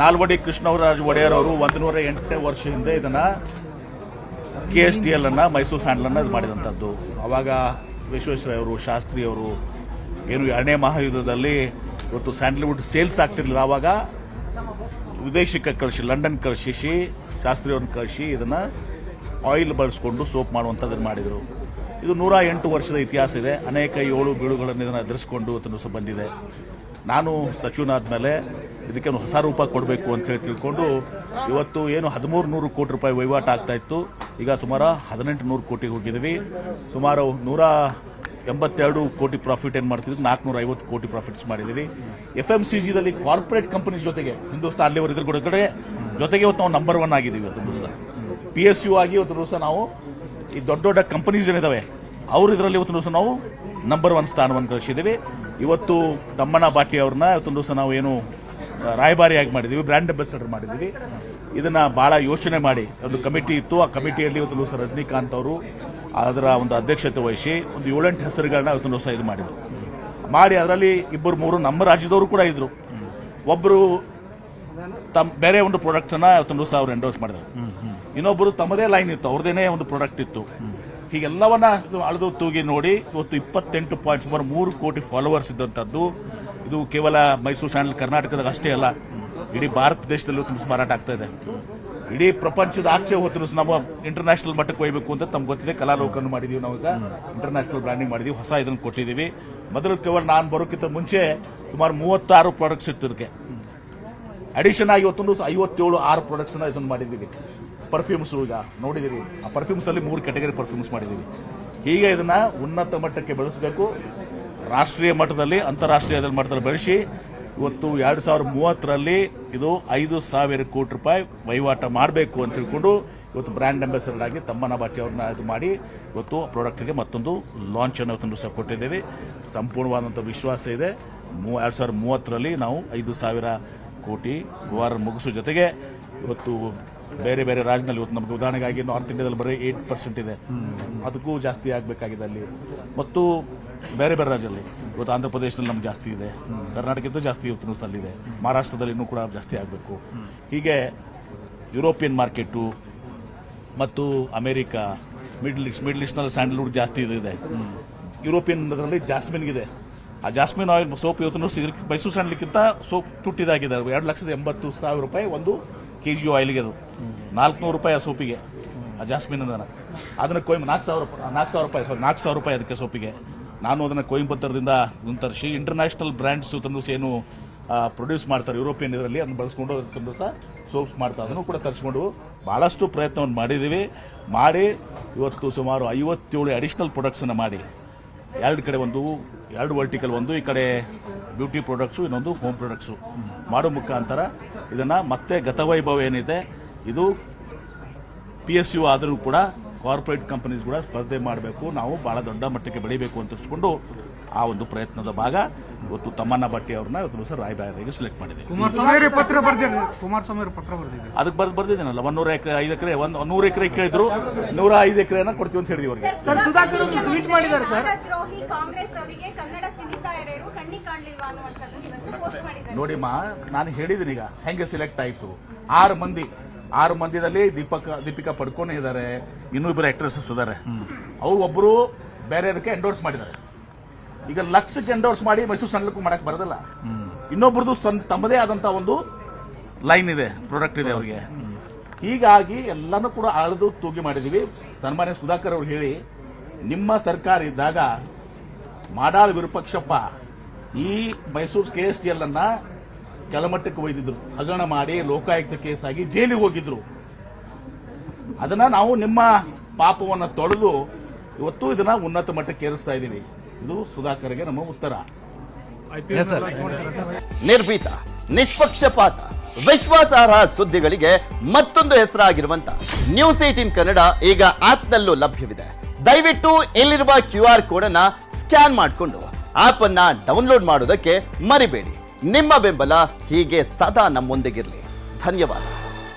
ನಾಲ್ವಡಿ ಕೃಷ್ಣರಾಜ ಒಡೆಯರ್ ಅವರು 108 ವರ್ಷ ಹಿಂದೆ ಇದನ್ನ KSTL ಅನ್ನ ಮೈಸೂರು ಸ್ಯಾಂಡಲ್ ಅನ್ನ ಮಾಡಿದಂಥದ್ದು. ಅವಾಗ ವಿಶ್ವೇಶ್ವರಯ್ಯ ಅವರು, ಶಾಸ್ತ್ರಿ ಅವರು ಏನು 2ನೇ ಮಹಾಯುದ್ಧದಲ್ಲಿ ಇವತ್ತು ಸ್ಯಾಂಡಲ್ವುಡ್ ಸೇಲ್ಸ್ ಆಗ್ತಿರ್ಲಿಲ್ಲ. ಆವಾಗ ವಿದೇಶಕ್ಕೆ ಕಳಿಸಿ, ಲಂಡನ್ ಕಳಿಸಿ, ಶಾಸ್ತ್ರಿ ಅವ್ರನ್ನ ಕಳಿಸಿ ಇದನ್ನ ಆಯಿಲ್ ಬಳಸ್ಕೊಂಡು ಸೋಪ್ ಮಾಡುವಂಥದ್ದನ್ನು ಮಾಡಿದರು. ಇದು 108 ವರ್ಷದ ಇತಿಹಾಸ ಇದೆ. ಅನೇಕ ಏಳು ಬೀಳುಗಳನ್ನು ಇದನ್ನು ಎದುರಿಸಿಕೊಂಡು ಇವತ್ತು ಬಂದಿದೆ. ನಾನು ಸಚಿವನಾದ್ಮೇಲೆ ಇದಕ್ಕೆ ಒಂದು ಹೊಸ ರೂಪ ಕೊಡಬೇಕು ಅಂತ ಹೇಳಿ ತಿಳ್ಕೊಂಡು ಇವತ್ತು ಏನು 1300 ಕೋಟಿ ರೂಪಾಯಿ ವಹಿವಾಟು ಆಗ್ತಾ ಇತ್ತು, ಈಗ ಸುಮಾರು 1800 ಕೋಟಿಗೆ ಹೋಗಿದ್ದೀವಿ. ಸುಮಾರು 182 ಕೋಟಿ ಪ್ರಾಫಿಟ್ ಏನು ಮಾಡ್ತಿದ್ವಿ, 450 ಕೋಟಿ ಪ್ರಾಫಿಟ್ಸ್ ಮಾಡಿದ್ದೀವಿ. FMCGದಲ್ಲಿ ಕಾರ್ಪೊರೇಟ್ ಕಂಪನಿ ಜೊತೆಗೆ ಹಿಂದೂಸ್ತಾನ್ ಲಿವರ್ ಇದ್ರ ಕಡೆ ಜೊತೆಗೆ ಇವತ್ತು ನಾವು ನಂಬರ್ 1 ಆಗಿದ್ದೀವಿ. ಇವತ್ತು ದಿವಸ PSU ಆಗಿ ಇವತ್ತು ದಿವಸ ನಾವು ಈ ದೊಡ್ಡ ದೊಡ್ಡ ಕಂಪನೀಸ್ ಏನಿದಾವೆ ಅವ್ರು ಇದರಲ್ಲಿ ಇವತ್ತು ದಿವಸ ನಾವು ನಂಬರ್ 1 ಸ್ಥಾನವನ್ನು ಗಳಿಸಿದ್ದೀವಿ. ಇವತ್ತು ತಮ್ಮಣ್ಣ ಬಾಟಿ ಅವ್ರನ್ನ ಇವತ್ತು ದಿವಸ ನಾವು ಏನು ರಾಯಭಾರಿಯಾಗಿ ಮಾಡಿದ್ದೀವಿ, ಬ್ರ್ಯಾಂಡ್ ಅಂಬಾಸಿಡರ್ ಮಾಡಿದ್ದೀವಿ. ಇದನ್ನ ಬಹಳ ಯೋಚನೆ ಮಾಡಿ ಒಂದು ಕಮಿಟಿ ಇತ್ತು. ಆ ಕಮಿಟಿಯಲ್ಲಿ ಇವತ್ತು ದಿವಸ ರಜನಿಕಾಂತ್ ಅವರು ಅದರ ಒಂದು ಅಧ್ಯಕ್ಷತೆ ವಹಿಸಿ ಒಂದು 7-8 ಹೆಸರುಗಳನ್ನ ಇವತ್ತು ದಿವಸ ಇದು ಮಾಡಿದ್ರು. ಮಾಡಿ ಅದರಲ್ಲಿ 2-3 ನಮ್ಮ ರಾಜ್ಯದವರು ಕೂಡ ಇದ್ರು. ಒಬ್ಬರು ಬೇರೆ ಒಂದು ಪ್ರಾಡಕ್ಟ್ಸ್ ಅನ್ನ ಇವತ್ತು ದಿವಸ ಅವ್ರು ಎಂಡೋರ್ಸ್ ಮಾಡಿದ್ರು. ಇನ್ನೊಬ್ಬರು ತಮ್ಮದೇ ಲೈನ್ ಇತ್ತು, ಅವ್ರದೇನೇ ಒಂದು ಪ್ರಾಡಕ್ಟ್ ಇತ್ತು. ಹೀಗೆಲ್ಲವನ್ನ ಅಳೆದು ತೂಗಿ ನೋಡಿ ಇವತ್ತು 28.3 ಕೋಟಿ ಫಾಲೋವರ್ಸ್ ಇದ್ದಂಥದ್ದು. ಇದು ಕೇವಲ ಮೈಸೂರು ಸ್ಯಾಂಡಲ್ ಕರ್ನಾಟಕದಾಗ ಅಷ್ಟೇ ಅಲ್ಲ, ಇಡೀ ಭಾರತ ದೇಶದಲ್ಲೂ ತುಂಬ ಮಾರಾಟ ಆಗ್ತಾ ಇದೆ. ಇಡೀ ಪ್ರಪಂಚದ ಆಚೆ ಹೊತ್ತು ನಾವು ಇಂಟರ್ನ್ಯಾಷನಲ್ ಮಟ್ಟಕ್ಕೆ ಒಯ್ಯಬೇಕು ಅಂತ ತಮ್ಗೆ ಗೊತ್ತಿದೆ. ಕಲಾಲೋಕನ್ನು ಮಾಡಿದೀವಿ, ನಾವು ಈಗ ಇಂಟರ್ನ್ಯಾಷನಲ್ ಬ್ರ್ಯಾಂಡಿಂಗ್ ಮಾಡಿದೀವಿ, ಹೊಸ ಇದನ್ನು ಕೊಟ್ಟಿದ್ದೀವಿ. ಮೊದಲು ಕೇವಲ ನಾನು ಬರೋಕ್ಕಿಂತ ಮುಂಚೆ ಸುಮಾರು 36 ಪ್ರಾಡಕ್ಟ್ಸ್ ಇತ್ತು. ಇದಕ್ಕೆ ಅಡಿಷನ್ ಆಗಿ ಇವತ್ತೊಂದು 57 ಪ್ರಾಡಕ್ಟ್ಸ್ ಇದನ್ನು ಮಾಡಿದ್ದೀವಿ. ಪರ್ಫ್ಯೂಮ್ಸ್ ಈಗ ನೋಡಿದೀವಿ, ಆ ಪರ್ಫ್ಯೂಮ್ಸ್ ಅಲ್ಲಿ 3 ಕ್ಯಾಟಗರಿ ಪರ್ಫ್ಯೂಮ್ಸ್ ಮಾಡಿದ್ದೀವಿ. ಹೀಗೆ ಇದನ್ನ ಉನ್ನತ ಮಟ್ಟಕ್ಕೆ ಬೆಳೆಸಬೇಕು, ರಾಷ್ಟ್ರೀಯ ಮಟ್ಟದಲ್ಲಿ ಅಂತಾರಾಷ್ಟ್ರೀಯ ಮಟ್ಟದಲ್ಲಿ ಬೆಳೆಸಿ ಇವತ್ತು 2030ರಲ್ಲಿ ಇದು 5,000 ಕೋಟಿ ರೂಪಾಯಿ ವಹಿವಾಟ ಮಾಡಬೇಕು ಅಂತ ತಿಳ್ಕೊಂಡು ಇವತ್ತು ಬ್ರ್ಯಾಂಡ್ ಅಂಬಾಸಿಡರ್ ಆಗಿ ತಮ್ಮಣ್ಣ ಬಾಟಿ ಅವ್ರನ್ನ ಇದು ಮಾಡಿ ಇವತ್ತು ಪ್ರಾಡಕ್ಟ್ಗೆ ಮತ್ತೊಂದು ಲಾಂಚ್ ಅನ್ನು ಇವತ್ತೊಂದು ಸಹ ಕೊಟ್ಟಿದ್ದೇವೆ. ಸಂಪೂರ್ಣವಾದಂಥ ವಿಶ್ವಾಸ ಇದೆ. 2030ರಲ್ಲಿ ನಾವು 5,000 ಕೋಟಿ ವ್ಯವಹಾರ ಮುಗಿಸೋ ಜೊತೆಗೆ ಇವತ್ತು ಬೇರೆ ಬೇರೆ ರಾಜ್ಯದಲ್ಲಿ ಇವತ್ತು ನಮಗೆ ಉದಾಹರಣೆಗಾಗಿ ನಾರ್ತ್ ಇಂಡಿಯಾದಲ್ಲಿ ಬರೀ 8% ಇದೆ, ಅದಕ್ಕೂ ಜಾಸ್ತಿ ಆಗಬೇಕಾಗಿದೆ ಅಲ್ಲಿ. ಮತ್ತು ಬೇರೆ ಬೇರೆ ರಾಜ್ಯದಲ್ಲಿ ಇವತ್ತು ಆಂಧ್ರ ಪ್ರದೇಶದಲ್ಲಿ ನಮ್ಗೆ ಜಾಸ್ತಿ ಇದೆ, ಕರ್ನಾಟಕದ ಜಾಸ್ತಿ ಇವತ್ತು ಅಲ್ಲಿದೆ, ಮಹಾರಾಷ್ಟ್ರದಲ್ಲಿ ಇನ್ನೂ ಕೂಡ ಜಾಸ್ತಿ ಆಗಬೇಕು. ಹೀಗೆ ಯುರೋಪಿಯನ್ ಮಾರ್ಕೆಟು ಮತ್ತು ಅಮೆರಿಕಾ, ಮಿಡ್ಲ್ ಈಸ್ಟ್ನಲ್ಲಿ ಸ್ಯಾಂಡಲ್ವುಡ್ ಜಾಸ್ತಿ ಇದೆ. ಯುರೋಪಿಯನ್ ಅದರಲ್ಲಿ ಜಾಸ್ಮಿನ್ಗಿದೆ. ಆ ಜಾಸ್ಮಿನ್ ಆಯಿಲ್ ಸೋಪ್ ಇವತ್ತು ಮೈಸೂರು ಸ್ಯಾಂಡಲ್ಗಿಂತ ಸೋಪ್ ತುಟ್ಟಿದಾಗಿದೆ. 2,80,000 ರೂಪಾಯಿ ಒಂದು kg ಆಯಿಲ್ಗೆ, ಅದು 400 ರೂಪಾಯಿ ಆ ಸೋಪಿಗೆ, ಆ ಜಾಸ್ಮಿನ್ ಅದನ್ನು $4,000 ರೂಪಾಯಿ ಅದಕ್ಕೆ ಸೋಪಿಗೆ. ನಾನು ಅದನ್ನು ಕೊಯಂಬತ್ತೂರದಿಂದ ತರಿಸಿ ಇಂಟರ್ನ್ಯಾಷನಲ್ ಬ್ರ್ಯಾಂಡ್ಸ್ ತಂದು ಏನು ಪ್ರೊಡ್ಯೂಸ್ ಮಾಡ್ತಾರೆ ಯುರೋಪಿಯನ್ ಇದರಲ್ಲಿ, ಅದನ್ನು ಬಳಸ್ಕೊಂಡು ತಂದು ಸಹ ಸೋಪ್ಸ್ ಮಾಡ್ತಾರೆ. ಅದನ್ನು ಕೂಡ ತರಿಸ್ಕೊಂಡು ಬಹಳಷ್ಟು ಪ್ರಯತ್ನವನ್ನು ಮಾಡಿದ್ದೀವಿ. ಮಾಡಿ ಇವತ್ತು ಸುಮಾರು 57 ಅಡಿಷನಲ್ ಪ್ರಾಡಕ್ಟ್ಸನ್ನು ಮಾಡಿ 2 ಕಡೆ ಎರಡು ವರ್ಟಿಕಲ್, ಒಂದು ಈ ಕಡೆ ಬ್ಯೂಟಿ ಪ್ರಾಡಕ್ಟ್ಸು, ಇನ್ನೊಂದು ಹೋಮ್ ಪ್ರಾಡಕ್ಟ್ಸು ಮಾಡೋ ಮುಖಾಂತರ ಇದನ್ನು ಮತ್ತೆ ಗತವೈಭವ ಏನಿದೆ ಇದು PSU ಆದರೂ ಕೂಡ ಕಾರ್ಪೊರೇಟ್ ಕಂಪನೀಸ್ ಕೂಡ ಸ್ಪರ್ಧೆ ಮಾಡಬೇಕು, ನಾವು ಬಹಳ ದೊಡ್ಡ ಮಟ್ಟಕ್ಕೆ ಬೆಳಿಬೇಕು ಅಂತ ತಿಳಿಸ್ಕೊಂಡು ಆ ಒಂದು ಪ್ರಯತ್ನದ ಭಾಗ ಇವತ್ತು ತಮ್ಮಣ್ಣ ಬಾಟಿ ಅವ್ರನ್ನ ಇವತ್ತು ಸರ್ ರಾಯಭಾರಿಯಾಗಿ ಸೆಲೆಕ್ಟ್ ಮಾಡಿದ್ದೀವಿ. ಅದಕ್ಕೆ ಬರ್ದಿದ್ದೀನಲ್ಲ, 105 ಎಕರೆ 100 ಎಕರೆ ಕೇಳಿದ್ರು, 105 ಎಕರೆನ ಕೊಡ್ತೀವಿ ಅಂತ ಹೇಳಿದ್ವಿ ಅವ್ರಿಗೆ. ನೋಡಿಮ್ಮ, ನಾನು ಹೇಳಿದ್ದೀನಿ ಈಗ ಹೆಂಗೆ ಸೆಲೆಕ್ಟ್ ಆಯಿತು. 6 ಮಂದಿದಲ್ಲಿ ದೀಪಿಕಾ ಪಡ್ಕೋನೆ ಇದ್ದಾರೆ, ಇನ್ನೂ ಆಕ್ಟ್ರೆಸಸ್ ಇದ್ದಾರೆ. ಅವ್ರು ಒಬ್ಬರು ಬೇರೆ ಅದಕ್ಕೆ ಎಂಡೋರ್ಸ್ ಮಾಡಿದ್ದಾರೆ. ಈಗ ಲಕ್ಷಕ್ಕೆ ಎಂಡೋರ್ಸ್ ಮಾಡಿ ಮೈಸೂರು ಸ್ಯಾಂಡಲ್ಗೂ ಮಾಡಕ್ ಬರೋದಿಲ್ಲ. ಇನ್ನೊಬ್ರದ್ದು ತಮ್ಮದೇ ಆದಂತ ಒಂದು ಲೈನ್ ಇದೆ, ಪ್ರಾಡಕ್ಟ್ ಇದೆ ಅವರಿಗೆ. ಹೀಗಾಗಿ ಎಲ್ಲಾನು ಕೂಡ ಅಳೆದು ತೂಗಿ ಮಾಡಿದೀವಿ. ಸನ್ಮಾನ್ಯ ಸುಧಾಕರ್ ಅವರು ಹೇಳಿ, ನಿಮ್ಮ ಸರ್ಕಾರ ಇದ್ದಾಗ ಮಾಡಾಳ್ ವಿರೂಪಾಕ್ಷಪ್ಪ ಈ ಮೈಸೂರು KSTL ಅನ್ನ ಕೆಳಮಟ್ಟಕ್ಕೆ ಒಯ್ದಿದ್ರು, ಹಗರಣ ಮಾಡಿ ಲೋಕಾಯುಕ್ತ ಕೇಸ್ ಆಗಿ ಜೈಲಿಗೆ ಹೋಗಿದ್ರು. ಅದನ್ನ ನಾವು ನಿಮ್ಮ ಪಾಪವನ್ನು ತೊಳೆದು ಇವತ್ತು ಇದನ್ನ ಉನ್ನತ ಮಟ್ಟಕ್ಕೆ ಏರಿಸ್ತಾ ಇದ್ದೀವಿ. ಇದು ಸುಧಾಕರ್ಗೆ ನಮ್ಮ ಉತ್ತರ. ನಿರ್ಭೀತ, ನಿಷ್ಪಕ್ಷಪಾತ, ವಿಶ್ವಾಸಾರ್ಹ ಸುದ್ದಿಗಳಿಗೆ ಮತ್ತೊಂದು ಹೆಸರಾಗಿರುವಂತ ನ್ಯೂಸ್ 18 ಕನ್ನಡ ಈಗ ಆಪ್ನಲ್ಲೂ ಲಭ್ಯವಿದೆ. ದಯವಿಟ್ಟು ಇಲ್ಲಿರುವ QR ಕೋಡ್ ಅನ್ನ ಸ್ಕ್ಯಾನ್ ಮಾಡಿಕೊಂಡು ಆಪ್ ಅನ್ನ ಡೌನ್ಲೋಡ್ ಮಾಡೋದಕ್ಕೆ ಮರಿಬೇಡಿ. ನಿಮ್ಮ ಬೆಂಬಲ ಹೀಗೆ ಸದಾ ನಮ್ಮೊಂದಿಗಿರಲಿ. ಧನ್ಯವಾದ.